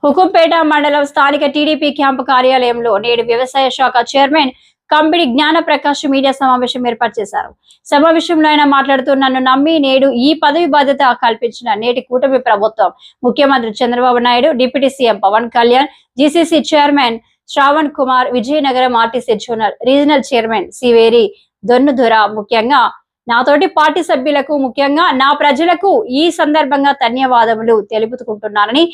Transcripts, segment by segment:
హుకుంపేట మండలం స్థానిక TDP camp కార్యాలయంలో నేడు వ్యవసాయ శాఖ చైర్మన్ కంపిడి జ్ఞాన ప్రకాష్ మీడియా సమావేశం ఏర్పాటు చేశారు. సమావేశంలో ఆయన మాట్లాడుతూ నన్ను నమ్మి నేడు ఈ పదవి బాధ్యత కల్పించిన నేటి కూటమి ప్రభుత్వం, ముఖ్యమంత్రి Chandrababu Naidu, deputy CM Pawan Kalyan, GCC chairman Shravan Kumar, Vizianagaram RTC zonal regional chairman Siveri Donnudora, ముఖ్యంగా నాతోటి పార్టీ సభ్యులకు, ముఖ్యంగా నా ప్రజలకు ఈ సందర్భంగా ధన్యవాదములు తెలుపుకుంటున్నానని,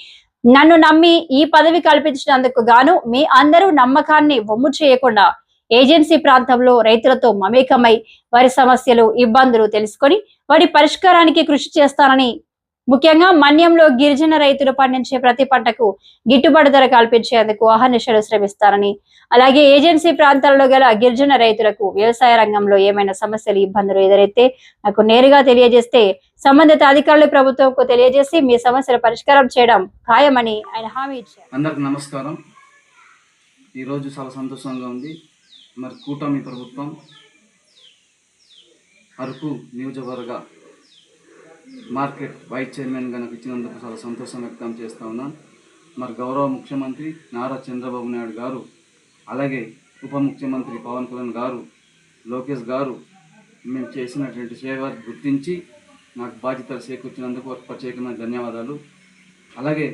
నన్ను నమ్మి ఈ పదవి కల్పించినందుకు గాను మీ అందరూ నమ్మకాన్ని వమ్ము చేయకుండా ఏజెన్సీ ప్రాంతంలో రైతులతో మమేకమై వారి సమస్యలు, ఇబ్బందులు తెలుసుకొని వారి పరిష్కారానికి కృషి చేస్తానని, ముఖ్యంగా మన్యంలో గిరిజన రైతులు పండించే ప్రతి పంటకు గిట్టుబాటు ధర కల్పించేందుకు అహర్నిశలు శ్రమిస్తారని, అలాగే ఏజెన్సీ ప్రాంతాల్లో గల గిరిజన రైతులకు వ్యవసాయ రంగంలో ఏమైనా సమస్యలు, ఇబ్బందులు ఎదురైతే నాకు నేరుగా తెలియజేస్తే సంబంధిత అధికారులు ప్రభుత్వంకు తెలియజేసి మీ సమస్యల పరిష్కారం చేయడం ఖాయమని ఆయన హామీ ఇచ్చారు. అందరికి నమస్కారం. ఈరోజు చాలా సంతోషంగా ఉంది. మరి కూటమి ప్రభుత్వం అరకు నియోజకవర్గ మార్కెట్ వైస్ చైర్మన్గా నాకు ఇచ్చినందుకు చాలా సంతోషం వ్యక్తం చేస్తూ ఉన్నాను. మరి గౌరవ ముఖ్యమంత్రి నారా చంద్రబాబు నాయుడు గారు, అలాగే ఉప ముఖ్యమంత్రి పవన్ కళ్యాణ్ గారు, లోకేష్ గారు మేము చేసినటువంటి సేవ గుర్తించి నాకు బాధ్యతలు చేకూర్చినందుకు ప్రత్యేకమైన ధన్యవాదాలు. అలాగే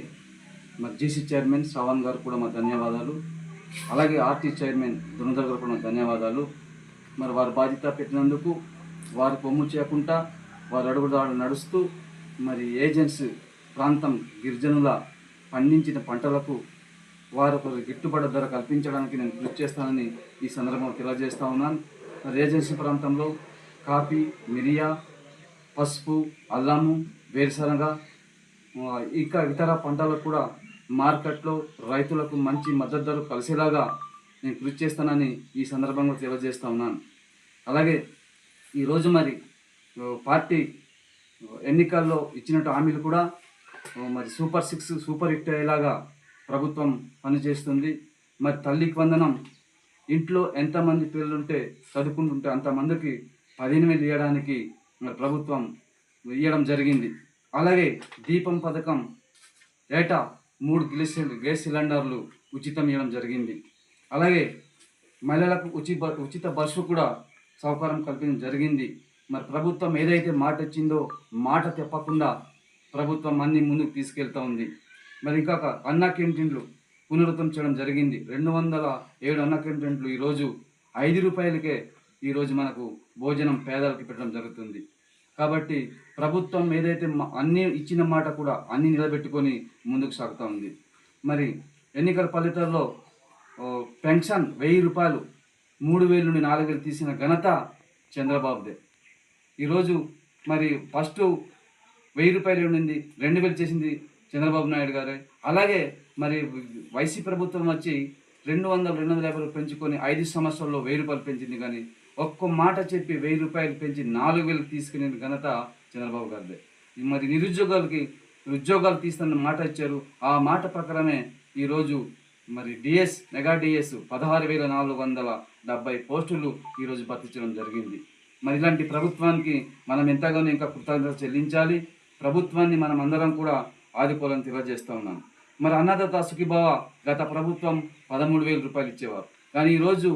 మరి జీసీ చైర్మన్ శ్రావణ్ గారు కూడా మా ధన్యవాదాలు. అలాగే ఆర్టీ చైర్మన్ దునదర్ గారు కూడా ధన్యవాదాలు. మరి వారి బాధ్యత పెట్టినందుకు వారి కొమ్ము చేయకుండా వారు అడుగుదాడు నడుస్తూ మరి ఏజెన్సీ ప్రాంతం గిరిజనుల పండించిన పంటలకు వారు గిట్టుబాటు ధర కల్పించడానికి నేను కృషి చేస్తానని ఈ సందర్భంగా తెలియజేస్తూ ఉన్నాను. మరి ఏజెన్సీ ప్రాంతంలో కాఫీ, మిరియా, పసుపు, అల్లము, వేరుశనగ ఇంకా ఇతర పంటలకు కూడా మార్కెట్లో రైతులకు మంచి మద్దతు ధర కలిసేలాగా నేను కృషి చేస్తానని ఈ సందర్భంగా తెలియజేస్తూ ఉన్నాను. అలాగే ఈరోజు మరి పార్టీ ఎన్నికల్లో ఇచ్చినట్టు హామీలు కూడా మరి సూపర్ 6 సూపర్ హిట్ అయ్యేలాగా ప్రభుత్వం పనిచేస్తుంది. మరి తల్లికి వందనం ఇంట్లో ఎంతమంది పిల్లలుంటే చదువుకుంటుంటే అంతమందికి 15,000 ఇవ్వడానికి మరి ప్రభుత్వం ఇవ్వడం జరిగింది. అలాగే దీపం పథకం ఏటా 3 గ్యాస్ సిలిండర్లు ఉచితం ఇవ్వడం జరిగింది. అలాగే మహిళలకు ఉచిత బస్సు కూడా సౌకర్యం కల్పించడం జరిగింది. మరి ప్రభుత్వం ఏదైతే మాట ఇచ్చిందో మాట తప్పకుండా ప్రభుత్వం అన్ని ముందుకు తీసుకెళ్తూ ఉంది. మరి ఇంకా అన్న క్యాంటీన్లు పునరుద్ధరణ చేయడం జరిగింది. 207 అన్న క్యాంటీన్లు ఈరోజు 5 రూపాయలకే ఈరోజు మనకు భోజనం పేదలకు పెట్టడం జరుగుతుంది. కాబట్టి ప్రభుత్వం ఏదైతే అన్ని ఇచ్చిన మాట కూడా అన్ని నిలబెట్టుకొని ముందుకు సాగుతూ ఉంది. మరి ఎన్నికల ఫలితాల్లో పెన్షన్ 1000 రూపాయలు 3,000 నుండి 4,000 తీసిన ఘనత చంద్రబాబుదే. ఈరోజు మరి ఫస్ట్ 1000 రూపాయలు ఉండింది, 2,000 చేసింది చంద్రబాబు నాయుడు గారే. అలాగే మరి వైసీపీ ప్రభుత్వం వచ్చి 200-250 పెంచుకొని 5 సంవత్సరాల్లో 1000 రూపాయలు పెంచింది. కానీ ఒక్క మాట చెప్పి 1000 రూపాయలు పెంచి 4,000 తీసుకునే ఘనత చంద్రబాబు గారిదే. మరి నిరుద్యోగాలకి ఉద్యోగాలు తీస్తున్న మాట ఇచ్చారు. ఆ మాట ప్రకారమే ఈరోజు మరి మెగా డిఎస్ 16,470 పోస్టులు ఈరోజు భర్తించడం జరిగింది. మరి ఇలాంటి ప్రభుత్వానికి మనం ఎంతగానో ఇంకా కృతజ్ఞత చెల్లించాలి. ప్రభుత్వాన్ని మనం అందరం కూడా ఆదుకోవాలని తెలియజేస్తూ ఉన్నాను. మరి అన్నదాత సుఖీభావ గత ప్రభుత్వం 13,000 రూపాయలు ఇచ్చేవారు. కానీ ఈరోజు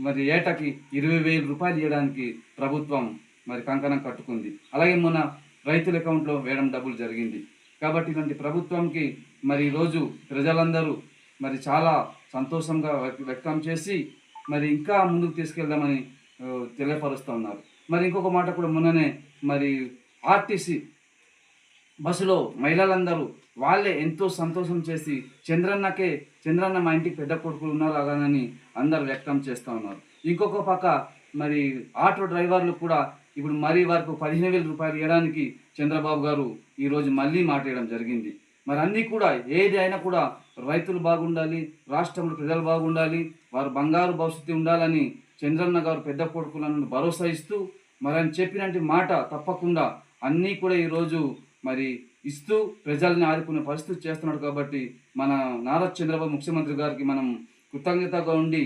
మరి ఏటకి 20,000 రూపాయలు ఇవ్వడానికి ప్రభుత్వం మరి కంకణం కట్టుకుంది. అలాగే మొన్న రైతుల అకౌంట్లో వేయడం డబ్బులు జరిగింది. కాబట్టి ఇలాంటి ప్రభుత్వంకి మరి ఈరోజు ప్రజలందరూ మరి చాలా సంతోషంగా వ్యక్తం చేసి మరి ఇంకా ముందుకు తీసుకెళ్దామని తెలియపరుస్తూ ఉన్నారు. మరి ఇంకొక మాట కూడా మొన్ననే మరి ఆర్టీసీ బస్సులో మహిళలందరూ వాళ్ళే ఎంతో సంతోషం చేసి చంద్రన్న మా ఇంటికి పెద్ద కొడుకులు ఉన్నారు అలాగని అందరు వ్యక్తం చేస్తూ ఉన్నారు. ఇంకొక పక్క మరి ఆటో డ్రైవర్లు కూడా ఇప్పుడు మరీ వరకు 15,000 రూపాయలు ఇవ్వడానికి చంద్రబాబు గారు ఈరోజు మళ్ళీ మాట్లాడడం జరిగింది. మరి అన్నీ కూడా ఏది అయినా కూడా రైతులు బాగుండాలి, రాష్ట్రంలో ప్రజలు బాగుండాలి, వారు బంగారు భవిష్యత్తు ఉండాలని చంద్రన్న గారు పెద్ద కొడుకులను భరోసా ఇస్తూ మరి ఆయన చెప్పినట్టు మాట తప్పకుండా అన్నీ కూడా ఈరోజు మరి ఇస్తూ ప్రజల్ని ఆదుకునే పరిస్థితి చేస్తున్నాడు. కాబట్టి మన నారా చంద్రబాబు ముఖ్యమంత్రి గారికి మనం కృతజ్ఞతగా ఉండి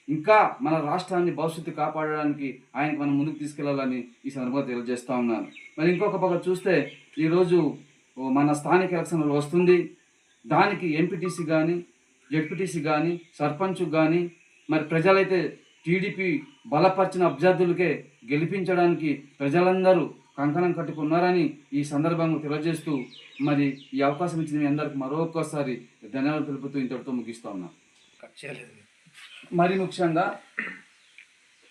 ఇంకా మన రాష్ట్రాన్ని భవిష్యత్తు కాపాడడానికి ఆయనకు మనం ముందుకు తీసుకెళ్లాలని ఈ సందర్భంగా తెలియజేస్తూ ఉన్నాను. మరి ఇంకొక పక్క చూస్తే ఈరోజు మన స్థానిక ఎలక్షన్లు వస్తుంది. దానికి ఎంపీటీసీ కానీ జెడ్పీటీసీ కానీ సర్పంచ్ కానీ మరి ప్రజలైతే టీడీపీ బలపరిచిన అభ్యర్థులకే గెలిపించడానికి ప్రజలందరూ కంకణం కట్టుకున్నారని ఈ సందర్భంగా తెలియజేస్తూ మరి ఈ అవకాశం ఇచ్చిన మీ అందరికి మరొకసారి ధన్యవాదాలు తెలుపుతూ ఇంతటితో ముగిస్తా ఉన్నాను. మరి ముఖ్యంగా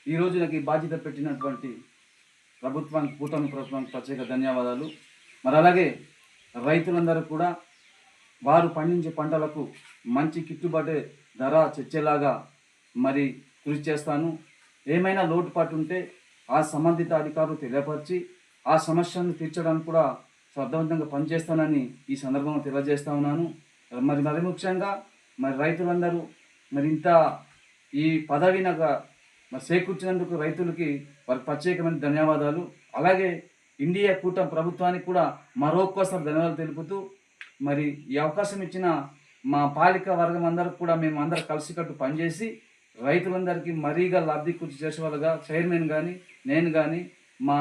ఈరోజు నాకు ఈ బాధ్యత పెట్టినటువంటి ప్రభుత్వానికి, కూటమి ప్రభుత్వానికి ప్రత్యేక ధన్యవాదాలు. మరి అలాగే రైతులందరూ కూడా వారు పండించే పంటలకు మంచి గిట్టుబాటు ధర తెచ్చేలాగా మరి కృషి చేస్తాను. ఏమైనా లోటుపాటు ఉంటే ఆ సంబంధిత అధికారులు తెలియపరిచి ఆ సమస్యను తీర్చడానికి కూడా సమర్థవంతంగా పనిచేస్తానని ఈ సందర్భంగా తెలియజేస్తా ఉన్నాను. మరి ముఖ్యంగా మరి రైతులందరూ మరి ఇంత ఈ పదవి నాకు మరి చేకూర్చినందుకు రైతులకి వారికి ప్రత్యేకమైన ధన్యవాదాలు. అలాగే ఇండియా కూటమి ప్రభుత్వానికి కూడా మరొక్కసారి ధన్యవాదాలు తెలుపుతూ మరి ఈ అవకాశం ఇచ్చిన మా పాలిక వర్గం అందరికి కూడా మేము అందరం కలిసికట్టు పనిచేసి రైతులందరికీ మరీగా లబ్ధి కృషి చేసేవాళ్ళుగా చైర్మన్ కానీ నేను కానీ మా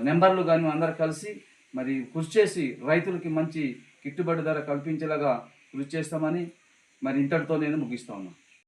నెంబర్లు కానీ అందరు కలిసి మరి కృషి చేసి రైతులకి మంచి గిట్టుబాటు ధర కల్పించేలాగా కృషి చేస్తామని మరి ఇంతటితో నేను ముగిస్తా ఉన్నాను.